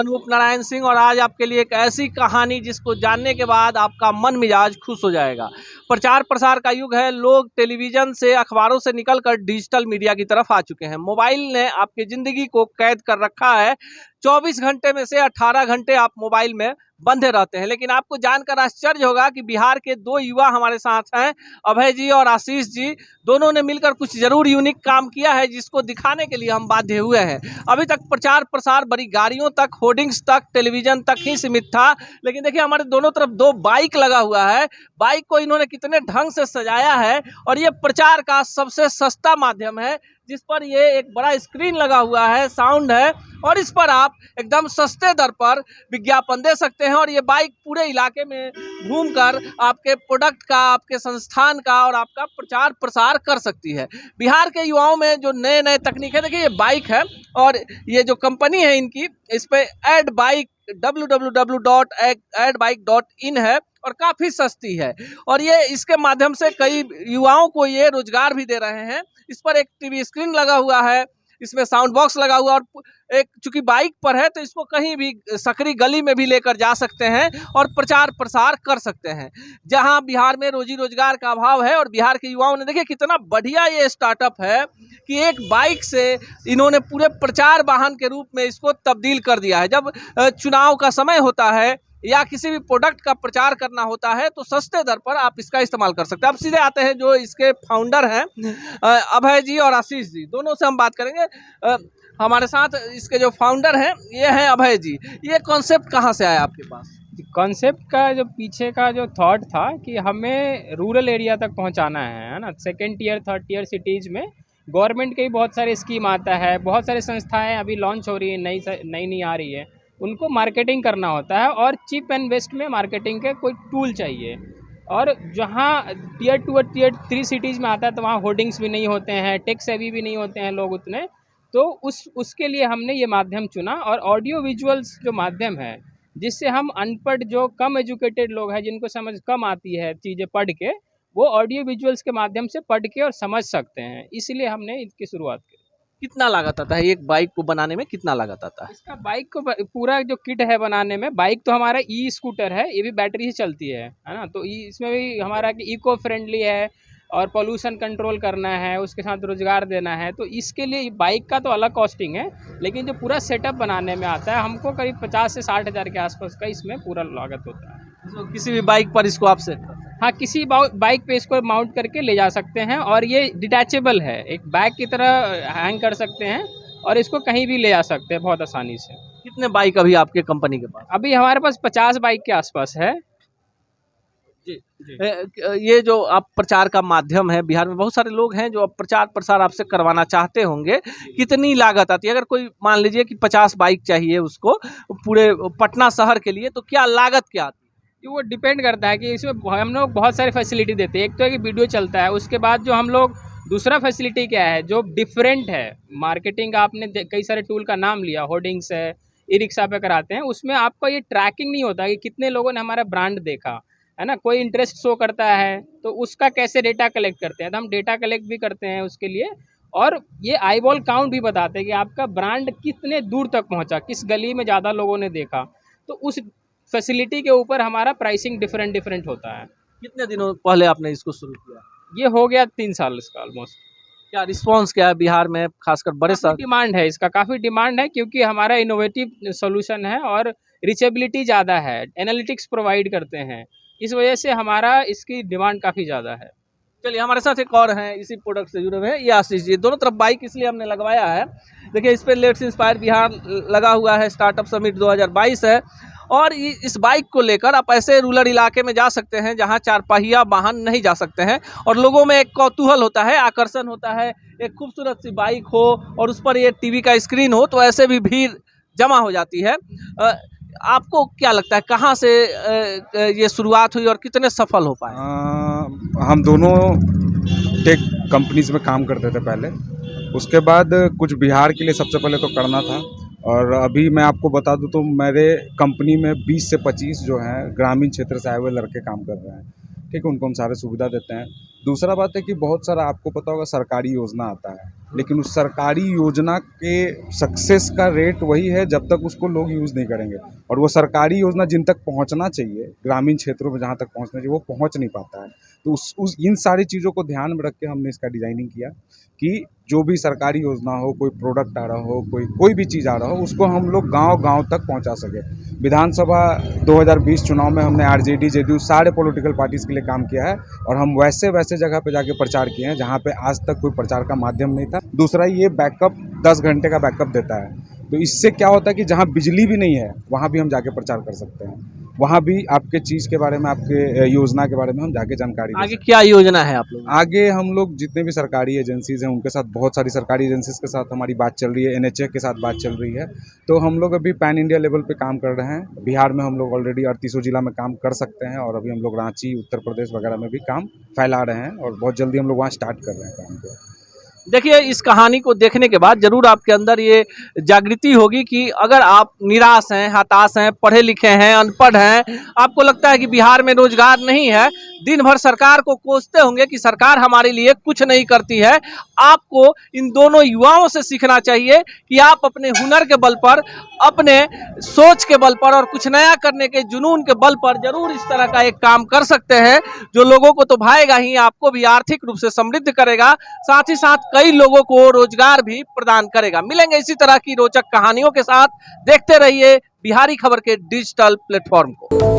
अनूप नारायण सिंह और आज आपके लिए एक ऐसी कहानी जिसको जानने के बाद आपका मन मिजाज खुश हो जाएगा। प्रचार प्रसार का युग है, लोग टेलीविजन से अखबारों से निकलकर डिजिटल मीडिया की तरफ आ चुके हैं। मोबाइल ने आपकी जिंदगी को कैद कर रखा है। 24 घंटे में से 18 घंटे आप मोबाइल में बंधे रहते हैं। लेकिन आपको जानकर आश्चर्य होगा कि बिहार के दो युवा हमारे साथ हैं, अभय जी और आशीष जी। दोनों ने मिलकर कुछ जरूर यूनिक काम किया है जिसको दिखाने के लिए हम बाध्य हुए हैं। अभी तक प्रचार प्रसार बड़ी गाड़ियों तक, होर्डिंग्स तक, टेलीविजन तक ही सीमित था, लेकिन देखिए हमारे दोनों तरफ दो बाइक लगा हुआ है। बाइक को इन्होंने कितने ढंग से सजाया है और ये प्रचार का सबसे सस्ता माध्यम है जिस पर ये एक बड़ा स्क्रीन लगा हुआ है, साउंड है और इस पर आप एकदम सस्ते दर पर विज्ञापन दे सकते हैं और ये बाइक पूरे इलाके में घूमकर आपके प्रोडक्ट का, आपके संस्थान का और आपका प्रचार प्रसार कर सकती है। बिहार के युवाओं में जो नए नए तकनीक है, देखिए ये बाइक है और ये जो कंपनी है इनकी, इस पे एडबाइक www.adbike.in है और काफ़ी सस्ती है और ये इसके माध्यम से कई युवाओं को ये रोजगार भी दे रहे हैं। इस पर एक टीवी स्क्रीन लगा हुआ है, इसमें साउंड बॉक्स लगा हुआ और एक चूंकि बाइक पर है तो इसको कहीं भी सकरी गली में भी लेकर जा सकते हैं और प्रचार प्रसार कर सकते हैं। जहां बिहार में रोजी रोजगार का अभाव है और बिहार के युवाओं ने देखिए कितना बढ़िया ये स्टार्टअप है कि एक बाइक से इन्होंने पूरे प्रचार वाहन के रूप में इसको तब्दील कर दिया है। जब चुनाव का समय होता है या किसी भी प्रोडक्ट का प्रचार करना होता है तो सस्ते दर पर आप इसका इस्तेमाल कर सकते हैं। अब सीधे आते हैं जो इसके फाउंडर हैं अभय जी और आशीष जी, दोनों से हम बात करेंगे। हमारे साथ इसके जो फाउंडर हैं ये हैं अभय जी। ये कॉन्सेप्ट कहाँ से आया आपके पास? कॉन्सेप्ट का जो पीछे का जो थॉट था कि हमें रूरल एरिया तक पहुंचाना है ना, second tier third tier cities में गवर्नमेंट के भी बहुत सारे स्कीम आता है, बहुत सारी संस्थाएं अभी लॉन्च हो रही है, नई आ रही है, उनको मार्केटिंग करना होता है और चीप एंड बेस्ट में मार्केटिंग के कोई टूल चाहिए। और जहाँ टियर 2 और टियर 3 सिटीज़ में आता है तो वहाँ होर्डिंग्स भी नहीं होते हैं, टेक सेवी भी नहीं होते हैं लोग उतने, तो उसके लिए हमने ये माध्यम चुना। और ऑडियो विजुअल्स जो माध्यम है जिससे हम अनपढ़ जो कम एजुकेटेड लोग हैं, जिनको समझ कम आती है चीज़ें पढ़ के, वो ऑडियो विजुअल्स के माध्यम से पढ़ के और समझ सकते हैं, इसलिए हमने इसकी शुरुआत की। कितना लागत आता है एक बाइक को बनाने में? कितना लागत आता है इसका? बाइक को पूरा जो किट है बनाने में, बाइक तो हमारा ई स्कूटर है, ये भी बैटरी से चलती है ना, तो इसमें भी हमारा इको फ्रेंडली है और पोल्यूशन कंट्रोल करना है, उसके साथ रोजगार देना है, तो इसके लिए बाइक का तो अलग कॉस्टिंग है, लेकिन जो पूरा सेटअप बनाने में आता है हमको करीब 50 से 60 हज़ार के आसपास का इसमें पूरा लागत होता है। तो किसी भी बाइक पर इसको आप सेट कर? हाँ, किसी बाइक पे इसको माउंट करके ले जा सकते हैं और ये डिटैचेबल है, एक बैग की तरह हैंग कर सकते हैं और इसको कहीं भी ले जा सकते हैं बहुत आसानी से। कितने बाइक अभी आपके कंपनी के पास? अभी हमारे पास 50 बाइक के आसपास है। जी, ये जो आप प्रचार का माध्यम है, बिहार में बहुत सारे लोग हैं जो अब प्रचार प्रसार आपसे करवाना चाहते होंगे, कितनी लागत आती है? अगर कोई मान लीजिए कि 50 बाइक चाहिए उसको पूरे पटना शहर के लिए, तो क्या लागत क्या आती है? वो डिपेंड करता है कि इसमें हम लोग बहुत सारी फैसिलिटी देते हैं। एक तो है कि वीडियो चलता है, उसके बाद जो हम लोग दूसरा फैसिलिटी क्या है जो डिफरेंट है, मार्केटिंग आपने कई सारे टूल का नाम लिया, होर्डिंग्स है, ई रिक्शा पे कराते हैं, उसमें आपका ये ट्रैकिंग नहीं होता कि कितने लोगों ने हमारा ब्रांड देखा है ना, कोई इंटरेस्ट शो करता है तो उसका कैसे डेटा कलेक्ट करते हैं, तो हम डेटा कलेक्ट भी करते हैं उसके लिए। और ये आई बॉल काउंट भी बताते हैं कि आपका ब्रांड कितने दूर तक पहुंचा, किस गली में ज़्यादा लोगों ने देखा, तो उस फैसिलिटी के ऊपर हमारा प्राइसिंग डिफरेंट होता है। कितने दिनों पहले आपने इसको शुरू किया? ये हो गया 3 साल इसका ऑलमोस्ट। क्या रिस्पांस क्या है बिहार में, खासकर बड़े शहर? डिमांड है इसका, काफ़ी डिमांड है क्योंकि हमारा इनोवेटिव सॉल्यूशन है और रीचेबिलिटी ज़्यादा है, एनालिटिक्स प्रोवाइड करते हैं, इस वजह से हमारा इसकी डिमांड काफ़ी ज़्यादा है। चलिए हमारे साथ एक और हैं इसी प्रोडक्ट से जुड़े हुए हैं, ये आशीष जी। दोनों तरफ बाइक इसलिए हमने लगवाया है, देखिए इस पर लेट्स इंस्पायर बिहार लगा हुआ है, स्टार्टअप समिट 2022 है और इस बाइक को लेकर आप ऐसे रूरल इलाके में जा सकते हैं जहां चारपहिया वाहन नहीं जा सकते हैं और लोगों में एक कौतूहल होता है, आकर्षण होता है, एक खूबसूरत सी बाइक हो और उस पर ये टीवी का स्क्रीन हो तो ऐसे भी भीड़ जमा हो जाती है। आपको क्या लगता है कहाँ से ये शुरुआत हुई और कितने सफल हो पाए? हम दोनों टेक कंपनीज में काम करते थे पहले, उसके बाद कुछ बिहार के लिए सबसे पहले तो करना था और अभी मैं आपको बता दूं तो मेरे कंपनी में 20 से 25 जो हैं ग्रामीण क्षेत्र से आए हुए लड़के काम कर रहे हैं, ठीक है, उनको हम सारे सुविधा देते हैं। दूसरा बात है कि बहुत सारा आपको पता होगा सरकारी योजना आता है, लेकिन उस सरकारी योजना के सक्सेस का रेट वही है जब तक उसको लोग यूज़ नहीं करेंगे। और वो सरकारी योजना जिन तक पहुंचना चाहिए, ग्रामीण क्षेत्रों में जहां तक पहुंचना चाहिए, वो पहुंच नहीं पाता है। तो उस इन सारी चीज़ों को ध्यान में रख के हमने इसका डिज़ाइनिंग किया कि जो भी सरकारी योजना हो, कोई प्रोडक्ट आ रहा हो, कोई भी चीज़ आ रहा हो, उसको हम लोग गांव-गांव तक पहुंचा सके। विधानसभा 2020 चुनाव में हमने आरजेडी, जेडीयू सारे पॉलिटिकल पार्टीज़ के लिए काम किया है और हम वैसे जगह पे जाके प्रचार किए हैं जहाँ पे आज तक कोई प्रचार का माध्यम नहीं था। दूसरा, ये बैकअप 10 घंटे का बैकअप देता है, तो इससे क्या होता है कि जहाँ बिजली भी नहीं है वहाँ भी हम जाके प्रचार कर सकते हैं। वहाँ भी आपके चीज़ के बारे में, आपके योजना के बारे में हम जाके जानकारी आगे क्या योजना है आप लोग? आगे हम लोग जितने भी सरकारी एजेंसीज़ हैं उनके साथ, बहुत सारी सरकारी एजेंसीज़ के साथ हमारी बात चल रही है, एनएचए के साथ बात चल रही है। तो हम लोग अभी पैन इंडिया लेवल पे काम कर रहे हैं। बिहार में हम लोग ऑलरेडी 38 जिला में काम कर सकते हैं और अभी हम लोग रांची, उत्तर प्रदेश वगैरह में भी काम फैला रहे हैं और बहुत जल्दी हम लोग वहाँ स्टार्ट कर रहे हैं काम को। देखिए, इस कहानी को देखने के बाद जरूर आपके अंदर ये जागृति होगी कि अगर आप निराश हैं, हताश हैं, पढ़े लिखे हैं, अनपढ़ हैं, आपको लगता है कि बिहार में रोजगार नहीं है, दिन भर सरकार को कोसते होंगे कि सरकार हमारे लिए कुछ नहीं करती है, आपको इन दोनों युवाओं से सीखना चाहिए कि आप अपने हुनर के बल पर, अपने सोच के बल पर और कुछ नया करने के जुनून के बल पर जरूर इस तरह का एक काम कर सकते हैं, जो लोगों को तो भाएगा ही, आपको भी आर्थिक रूप से समृद्ध करेगा, साथ ही साथ कई लोगों को रोजगार भी प्रदान करेगा। मिलेंगे इसी तरह की रोचक कहानियों के साथ, देखते रहिए बिहारी खबर के डिजिटल प्लेटफॉर्म को।